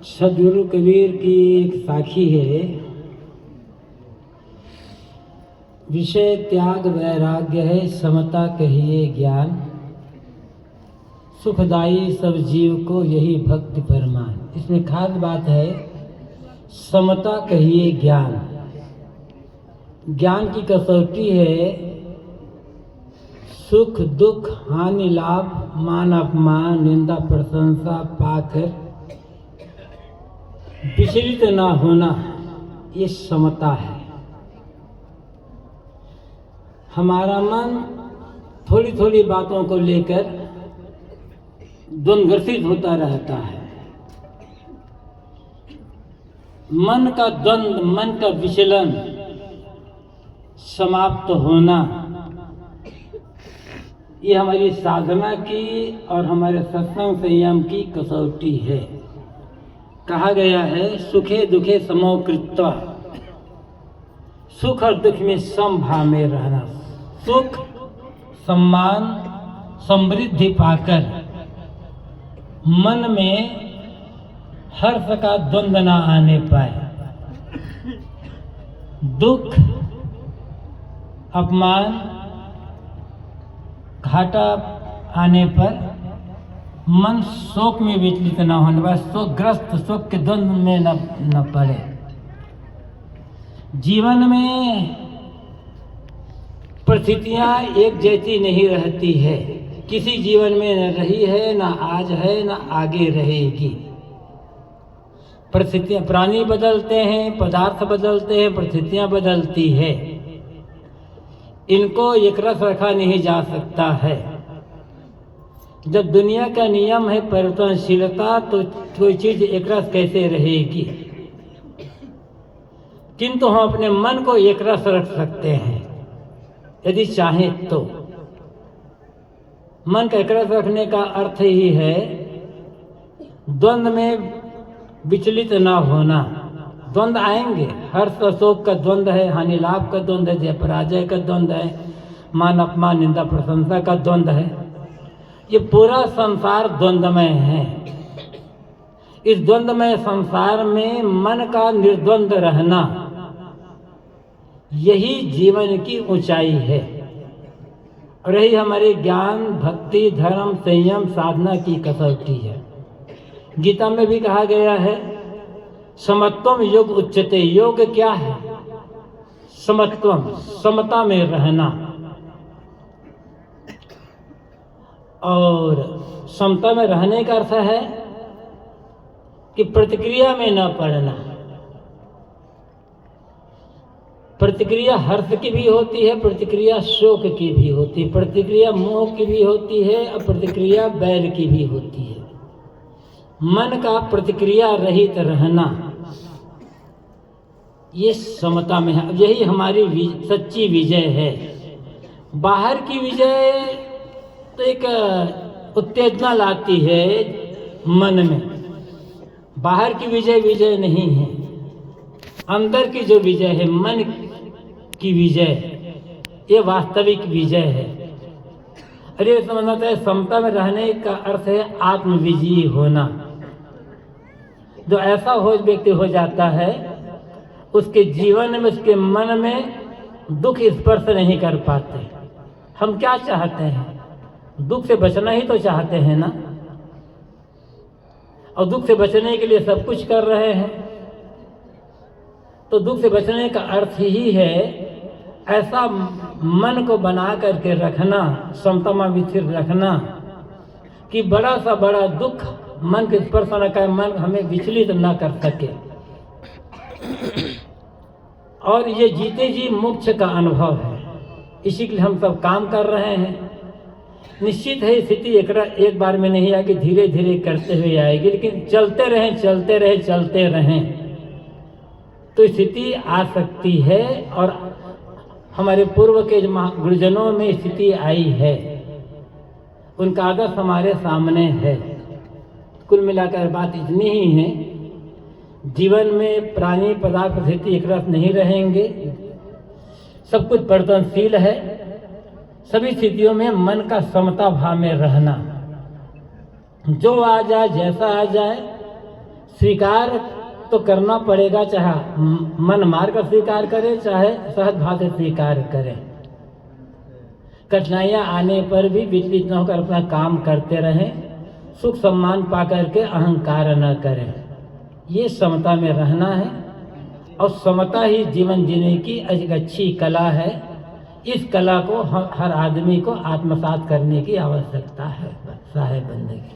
सदगुरु कबीर की एक साखी है, विषय त्याग वैराग्य है, समता कहिए ज्ञान, सुखदाई सब जीव को यही भक्ति परमान। इसमें खास बात है, समता कहिए ज्ञान। ज्ञान की कसौटी है सुख दुख हानि लाभ मान अपमान निंदा प्रशंसा पाकर विचलित ना होना, ये समता है। हमारा मन थोड़ी थोड़ी बातों को लेकर द्वंद्वग्रसित होता रहता है। मन का द्वंद्व, मन का विचलन समाप्त होना, ये हमारी साधना की और हमारे सत्संग संयम की कसौटी है। कहा गया है, सुखे दुखे समो कृत्वा, सुख और दुख में समभाव में रहना। सुख सम्मान समृद्धि पाकर मन में हर्ष का द्वंद्व न आने पाए, दुख अपमान घाटा आने पर मन शोक में विचलित न होने पाए, शोकग्रस्त शोक के द्वंद्व में न पड़े। जीवन में परिस्थितियां एक जैसी नहीं रहती है, किसी जीवन में न रही है, न आज है, न आगे रहेगी। परिस्थितियां, प्राणी बदलते हैं, पदार्थ बदलते हैं, परिस्थितियां बदलती है, इनको एक रस रखा नहीं जा सकता है। जब दुनिया का नियम है परिवर्तनशीलता, तो कोई चीज एक रस कैसे रहेगी। किंतु हम अपने मन को एक रस रख सकते हैं यदि चाहें तो। मन का एक रस रखने का अर्थ ही है द्वंद्व में विचलित ना होना। द्वंद्व आएंगे, हर्ष शोक का द्वंद्व है, हानि लाभ का द्वंद्व है, जय पराजय का द्वंद्व है, मान अपमान निंदा प्रशंसा का द्वंद्व है। ये पूरा संसार द्वंद्वमय है। इस द्वंद्वमय संसार में मन का निर्द्वंद्व रहना, यही जीवन की ऊंचाई है और यही हमारे ज्ञान भक्ति धर्म संयम साधना की कसौटी है। गीता में भी कहा गया है, समत्वम योग उच्चते। योग क्या है? समत्वम, समता में रहना। और समता में रहने का अर्थ है कि प्रतिक्रिया में न पड़ना। प्रतिक्रिया हर्ष की भी होती है, प्रतिक्रिया शोक की भी होती है, प्रतिक्रिया मोह की भी होती है और प्रतिक्रिया बैर की भी होती है। मन का प्रतिक्रिया रहित रहना, ये समता में है। यही हमारी सच्ची विजय है। बाहर की विजय तो एक उत्तेजना लाती है मन में, बाहर की विजय विजय नहीं है। अंदर की जो विजय है, मन की विजय, ये वास्तविक विजय है। अरे समझना चाहिए, समता में रहने का अर्थ है आत्मविजयी होना। जो ऐसा हो व्यक्ति हो जाता है, उसके जीवन में, उसके मन में दुख स्पर्श नहीं कर पाते। हम क्या चाहते हैं? दुख से बचना ही तो चाहते हैं ना, और दुख से बचने के लिए सब कुछ कर रहे हैं। तो दुख से बचने का अर्थ ही है ऐसा मन को बना करके रखना, समता में स्थिर रखना कि बड़ा सा बड़ा दुख मन के स्पर्श न करे, मन हमें विचलित न कर सके। और ये जीते जी मोक्ष का अनुभव है, इसी के लिए हम सब काम कर रहे हैं। निश्चित है स्थिति एक बार में नहीं आएगी, धीरे धीरे करते हुए आएगी, लेकिन चलते रहें चलते रहें चलते रहें तो स्थिति आ सकती है। और हमारे पूर्व के गुरुजनों में स्थिति आई है, उनका आदर्श हमारे सामने है। कुल मिलाकर बात इतनी ही है, जीवन में प्राणी पदार्थ स्थिति एक रस नहीं रहेंगे, सब कुछ परिवर्तनशील है। सभी स्थितियों में मन का समता भाव में रहना, जो आ जाए जैसा आ जाए स्वीकार तो करना पड़ेगा, चाहे मन मार कर स्वीकार करे चाहे सहज भाव से स्वीकार करे। कठिनाइयाँ आने पर भी विचलित न होकर अपना काम करते रहें, सुख सम्मान पा करके अहंकार न करें। ये समता में रहना है और समता ही जीवन जीने की एक अच्छी कला है। इस कला को हर आदमी को आत्मसात करने की आवश्यकता है। साहेब बंदगी।